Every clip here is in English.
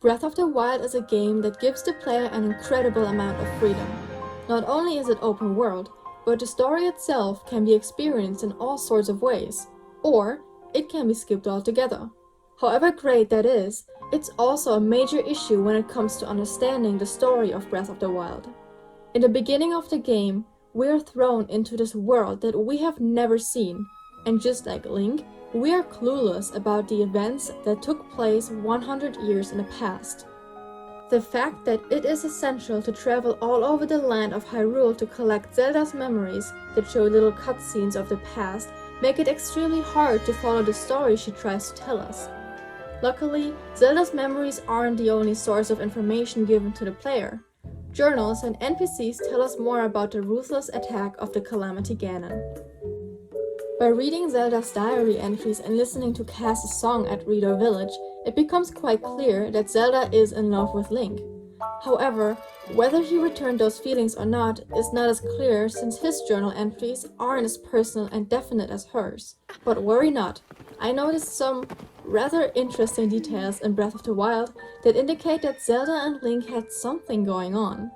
Breath of the Wild is a game that gives the player an incredible amount of freedom. Not only is it open world, but the story itself can be experienced in all sorts of ways, or it can be skipped altogether. However great that is, it's also a major issue when it comes to understanding the story of Breath of the Wild. In the beginning of the game, we are thrown into this world that we have never seen, and just like Link, we are clueless about the events that took place 100 years in the past. The fact that it is essential to travel all over the land of Hyrule to collect Zelda's memories that show little cutscenes of the past make it extremely hard to follow the story she tries to tell us. Luckily, Zelda's memories aren't the only source of information given to the player. Journals and NPCs tell us more about the ruthless attack of the Calamity Ganon. By reading Zelda's diary entries and listening to Cass's song at Rito Village, it becomes quite clear that Zelda is in love with Link. However, whether he returned those feelings or not is not as clear since his journal entries aren't as personal and definite as hers. But worry not, I noticed some rather interesting details in Breath of the Wild that indicate that Zelda and Link had something going on.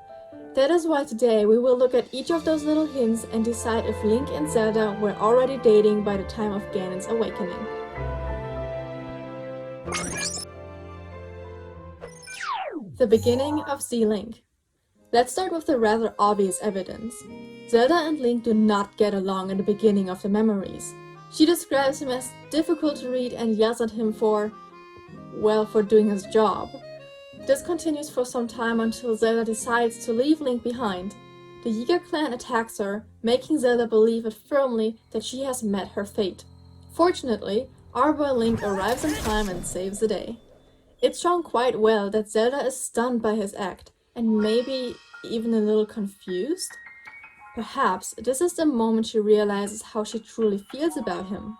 That is why today we will look at each of those little hints and decide if Link and Zelda were already dating by the time of Ganon's awakening. The beginning of Z-Link. Let's start with the rather obvious evidence. Zelda and Link do not get along in the beginning of the memories. She describes him as difficult to read and yells at him for doing his job. This continues for some time until Zelda decides to leave Link behind. The Yiga clan attacks her, making Zelda believe it firmly that she has met her fate. Fortunately, our boy Link arrives in time and saves the day. It's shown quite well that Zelda is stunned by his act, and maybe even a little confused? Perhaps this is the moment she realizes how she truly feels about him.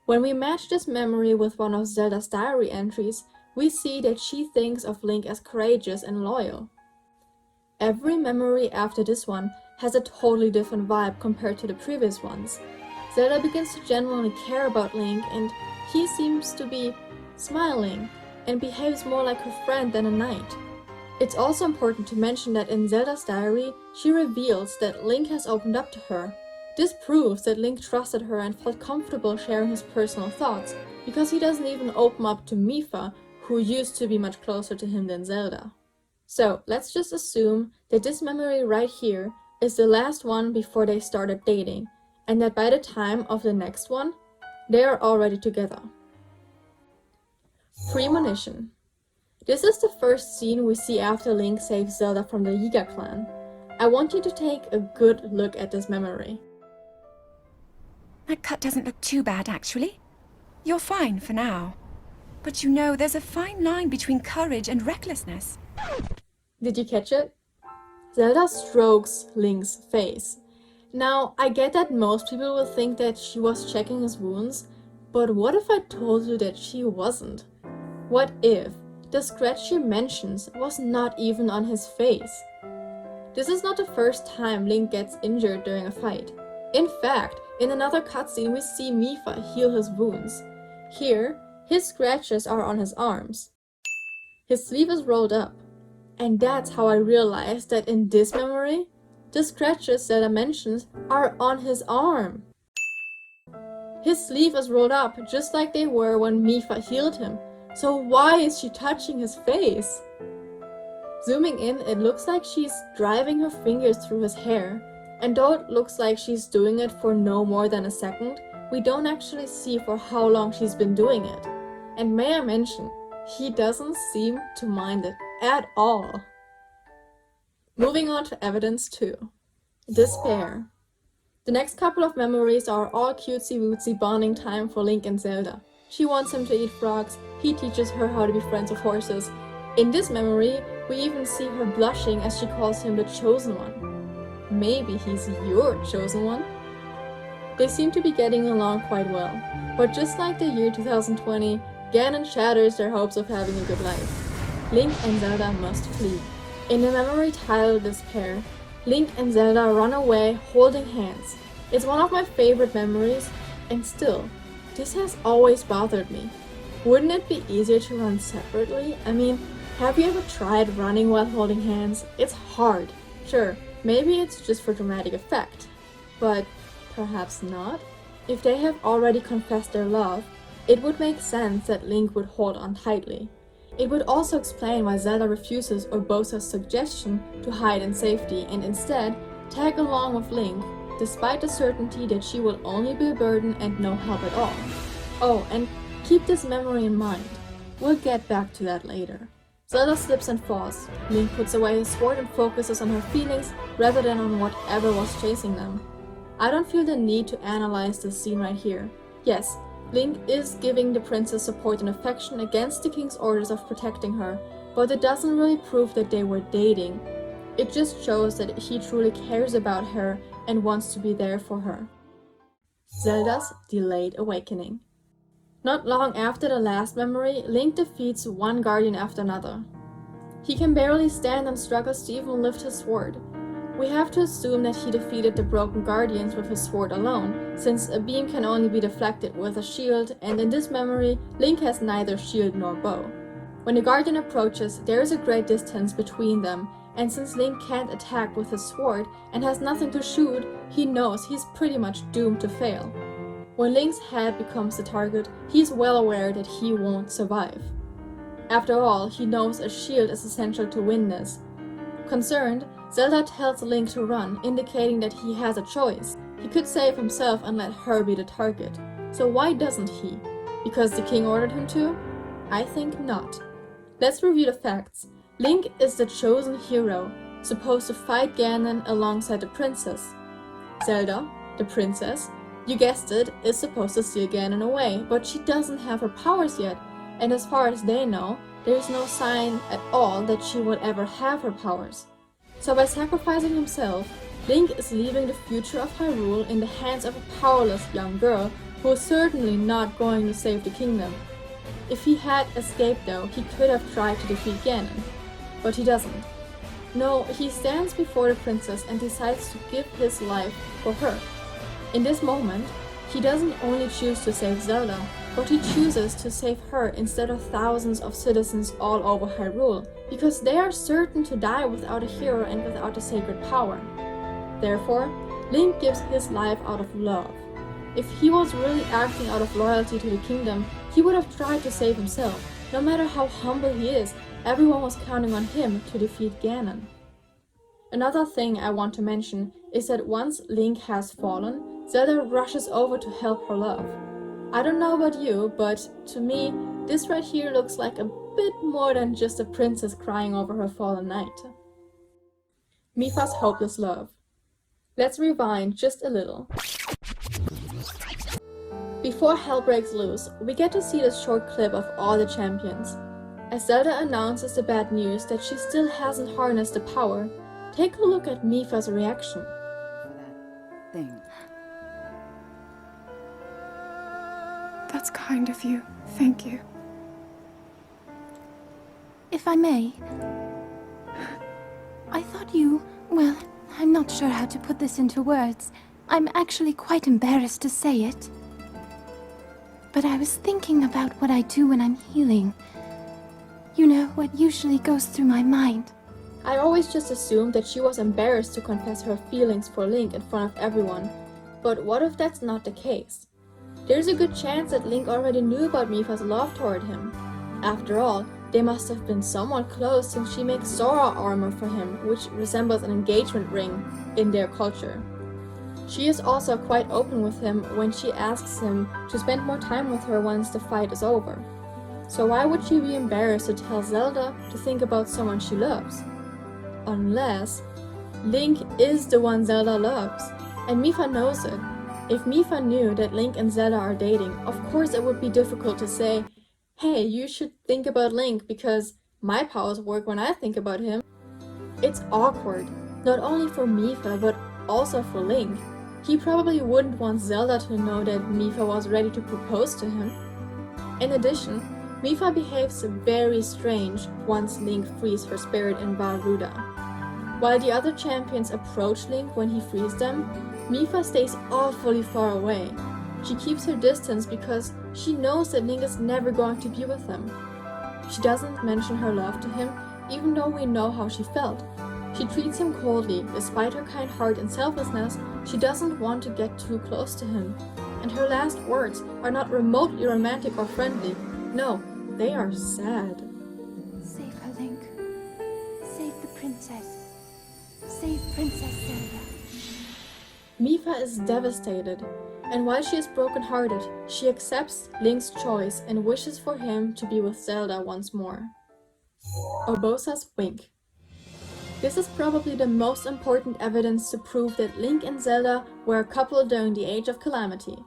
When we match this memory with one of Zelda's diary entries, we see that she thinks of Link as courageous and loyal. Every memory after this one has a totally different vibe compared to the previous ones. Zelda begins to genuinely care about Link, and he seems to be smiling and behaves more like her friend than a knight. It's also important to mention that in Zelda's diary, she reveals that Link has opened up to her. This proves that Link trusted her and felt comfortable sharing his personal thoughts, because he doesn't even open up to Miphas, who used to be much closer to him than Zelda. So let's just assume that this memory right here is the last one before they started dating, and that by the time of the next one, they are already together. Premonition. This is the first scene we see after Link saves Zelda from the Yiga clan. I want you to take a good look at this memory. That cut doesn't look too bad, actually. You're fine for now. But you know, there's a fine line between courage and recklessness. Did you catch it? Zelda strokes Link's face. Now, I get that most people will think that she was checking his wounds, but what if I told you that she wasn't? What if the scratch she mentions was not even on his face? This is not the first time Link gets injured during a fight. In fact, in another cutscene we see Miphas heal his wounds. Here, his scratches are on his arms. His sleeve is rolled up. And that's how I realized that in this memory, the scratches that I mentioned are on his arm. His sleeve is rolled up just like they were when Miphas healed him. So why is she touching his face? Zooming in, it looks like she's driving her fingers through his hair. And though it looks like she's doing it for no more than a second, we don't actually see for how long she's been doing it. And may I mention, he doesn't seem to mind it at all. Moving on to evidence 2. Despair. The next couple of memories are all cutesy-wootsy bonding time for Link and Zelda. She wants him to eat frogs, he teaches her how to be friends with horses. In this memory, we even see her blushing as she calls him the Chosen One. Maybe he's your Chosen One? They seem to be getting along quite well, but just like the year 2020, Ganon shatters their hopes of having a good life. Link and Zelda must flee. In the memory titled Despair, Link and Zelda run away holding hands. It's one of my favorite memories, and still, this has always bothered me. Wouldn't it be easier to run separately? I mean, have you ever tried running while holding hands? It's hard. Sure, maybe it's just for dramatic effect, but perhaps not. If they have already confessed their love, it would make sense that Link would hold on tightly. It would also explain why Zelda refuses Obozas' suggestion to hide in safety and instead tag along with Link, despite the certainty that she will only be a burden and no help at all. Oh, and keep this memory in mind. We'll get back to that later. Zelda slips and falls. Link puts away his sword and focuses on her feelings rather than on whatever was chasing them. I don't feel the need to analyze this scene right here. Yes, Link is giving the princess support and affection against the king's orders of protecting her, but it doesn't really prove that they were dating. It just shows that he truly cares about her and wants to be there for her. Zelda's delayed awakening. Not long after the last memory, Link defeats one guardian after another. He can barely stand and struggles to even lift his sword. We have to assume that he defeated the broken guardians with his sword alone, since a beam can only be deflected with a shield, and in this memory, Link has neither shield nor bow. When the guardian approaches, there is a great distance between them, and since Link can't attack with his sword and has nothing to shoot, he knows he's pretty much doomed to fail. When Link's head becomes the target, he's well aware that he won't survive. After all, he knows a shield is essential to win this. Concerned, Zelda tells Link to run, indicating that he has a choice. He could save himself and let her be the target. So why doesn't he? Because the king ordered him to? I think not. Let's review the facts. Link is the chosen hero, supposed to fight Ganon alongside the princess. Zelda, the princess, you guessed it, is supposed to steal Ganon away, but she doesn't have her powers yet, and as far as they know, there is no sign at all that she would ever have her powers. So by sacrificing himself, Link is leaving the future of Hyrule in the hands of a powerless young girl who is certainly not going to save the kingdom. If he had escaped though, he could have tried to defeat Ganon, but he doesn't. No, he stands before the princess and decides to give his life for her. In this moment, he doesn't only choose to save Zelda, but he chooses to save her instead of thousands of citizens all over Hyrule, because they are certain to die without a hero and without a sacred power. Therefore, Link gives his life out of love. If he was really acting out of loyalty to the kingdom, he would have tried to save himself. No matter how humble he is, everyone was counting on him to defeat Ganon. Another thing I want to mention is that once Link has fallen, Zelda rushes over to help her love. I don't know about you, but to me, this right here looks like a bit more than just a princess crying over her fallen knight. Miphas' hopeless love. Let's rewind just a little. Before hell breaks loose, we get to see this short clip of all the champions. As Zelda announces the bad news that she still hasn't harnessed the power, take a look at Miphas' reaction. That thing. That's kind of you. Thank you. If I may, I thought well, I'm not sure how to put this into words. I'm actually quite embarrassed to say it. But I was thinking about what I do when I'm healing. You know, what usually goes through my mind. I always just assumed that she was embarrassed to confess her feelings for Link in front of everyone. But what if that's not the case? There's a good chance that Link already knew about Miphas' love toward him. After all, they must have been somewhat close since she makes Sora armor for him, which resembles an engagement ring in their culture. She is also quite open with him when she asks him to spend more time with her once the fight is over. So why would she be embarrassed to tell Zelda to think about someone she loves? Unless Link is the one Zelda loves, and Mipha knows it. If Mipha knew that Link and Zelda are dating, of course it would be difficult to say, hey, you should think about Link because my powers work when I think about him. It's awkward, not only for Mipha but also for Link. He probably wouldn't want Zelda to know that Mipha was ready to propose to him. In addition, Mipha behaves very strange once Link frees her spirit in Vah Ruda. While the other champions approach Link when he frees them, Mipha stays awfully far away. She keeps her distance because she knows that Link is never going to be with them. She doesn't mention her love to him, even though we know how she felt. She treats him coldly. Despite her kind heart and selflessness, she doesn't want to get too close to him. And her last words are not remotely romantic or friendly. No, they are sad. Save her, Link. Save the princess. Save Princess Zelda. Miphas is devastated, and while she is brokenhearted, she accepts Link's choice and wishes for him to be with Zelda once more. Obozas wink. This is probably the most important evidence to prove that Link and Zelda were a couple during the Age of Calamity.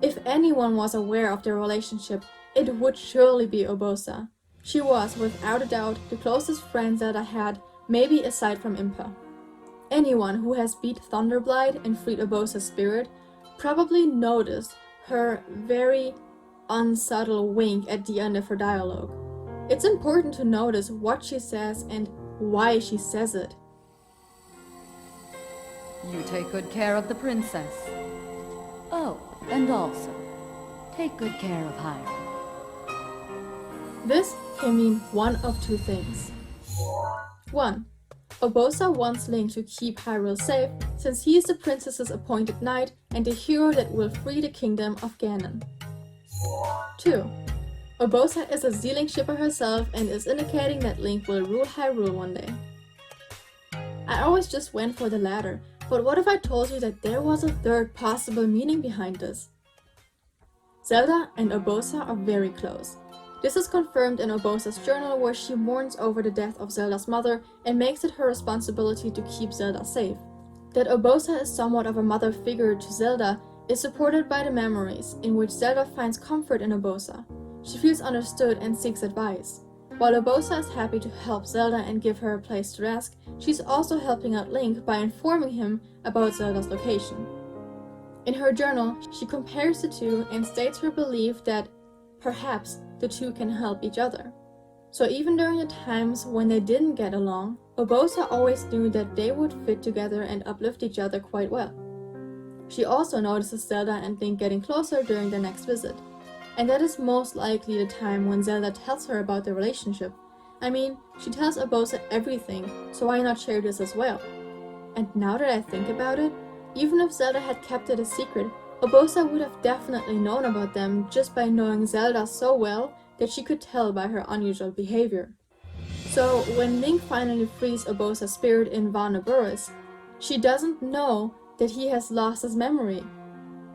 If anyone was aware of their relationship, it would surely be Obozas. She was, without a doubt, the closest friend Zelda had, maybe aside from Impa. Anyone who has beat Thunderblight and freed Obozas' spirit probably noticed her very unsubtle wink at the end of her dialogue. It's important to notice what she says and why she says it. You take good care of the princess. Oh, and also, take good care of Hyrule. This can mean one of two things. 1. Obozas wants Link to keep Hyrule safe, since he is the princess's appointed knight and the hero that will free the kingdom of Ganon. 2. Obozas is a Z-Link shipper herself and is indicating that Link will rule Hyrule one day. I always just went for the latter, but what if I told you that there was a third possible meaning behind this? Zelda and Obozas are very close. This is confirmed in Obozas' journal, where she mourns over the death of Zelda's mother and makes it her responsibility to keep Zelda safe. That Obozas is somewhat of a mother figure to Zelda is supported by the memories, in which Zelda finds comfort in Obozas. She feels understood and seeks advice. While Obozas is happy to help Zelda and give her a place to rest, she's also helping out Link by informing him about Zelda's location. In her journal, she compares the two and states her belief that perhaps the two can help each other. So even during the times when they didn't get along, Obozas always knew that they would fit together and uplift each other quite well. She also notices Zelda and Link getting closer during their next visit. And that is most likely the time when Zelda tells her about their relationship. I mean, she tells Obozas everything, so why not share this as well? And now that I think about it, even if Zelda had kept it a secret, Obozas would have definitely known about them just by knowing Zelda so well that she could tell by her unusual behavior. So when Link finally frees Obozas' spirit in Varnaburus, she doesn't know that he has lost his memory.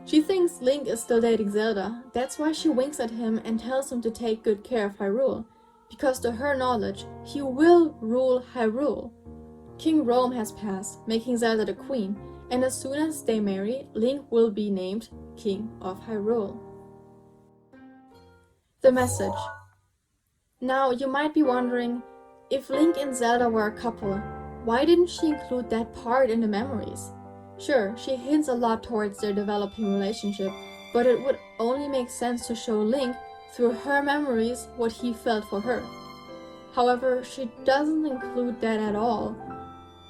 She thinks Link is still dating Zelda. That's why she winks at him and tells him to take good care of Hyrule, because to her knowledge, he will rule Hyrule. King Rome has passed, making Zelda the queen, and as soon as they marry, Link will be named King of Hyrule. The message. Now, you might be wondering, if Link and Zelda were a couple, why didn't she include that part in the memories? Sure, she hints a lot towards their developing relationship, but it would only make sense to show Link, through her memories, what he felt for her. However, she doesn't include that at all,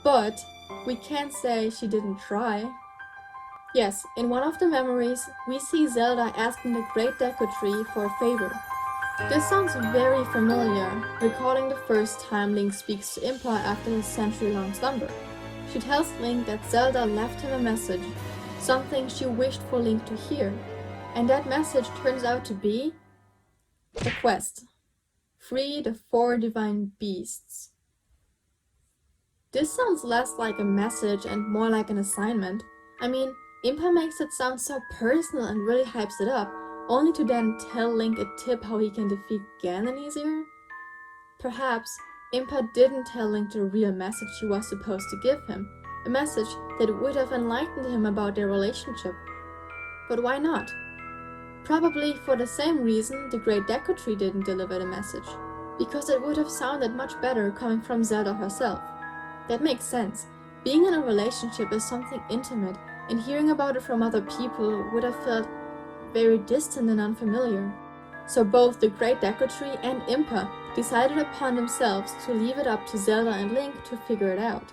but we can't say she didn't try. Yes, in one of the memories, we see Zelda asking the Great Deku Tree for a favor. This sounds very familiar, recalling the first time Link speaks to Impa after his century-long slumber. She tells Link that Zelda left him a message, something she wished for Link to hear, and that message turns out to be the quest. Free the 4 divine beasts. This sounds less like a message and more like an assignment. I mean, Impa makes it sound so personal and really hypes it up, only to then tell Link a tip how he can defeat Ganon easier? Perhaps Impa didn't tell Link the real message she was supposed to give him, a message that would have enlightened him about their relationship. But why not? Probably for the same reason the Great Deku Tree didn't deliver the message, because it would have sounded much better coming from Zelda herself. That makes sense. Being in a relationship is something intimate, and hearing about it from other people would have felt very distant and unfamiliar. So both the Great Deku Tree and Impa decided upon themselves to leave it up to Zelda and Link to figure it out.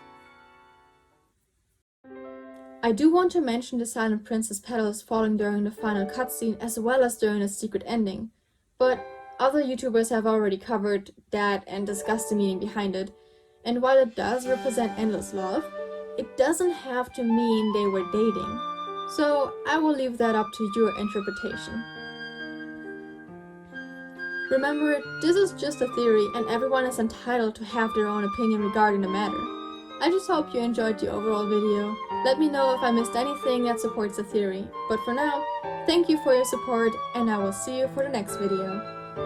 I do want to mention the Silent Princess petals falling during the final cutscene as well as during the secret ending, but other YouTubers have already covered that and discussed the meaning behind it, and while it does represent endless love, it doesn't have to mean they were dating, so I will leave that up to your interpretation. Remember, this is just a theory and everyone is entitled to have their own opinion regarding the matter. I just hope you enjoyed the overall video. Let me know if I missed anything that supports the theory, but for now, thank you for your support and I will see you for the next video.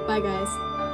Bye guys!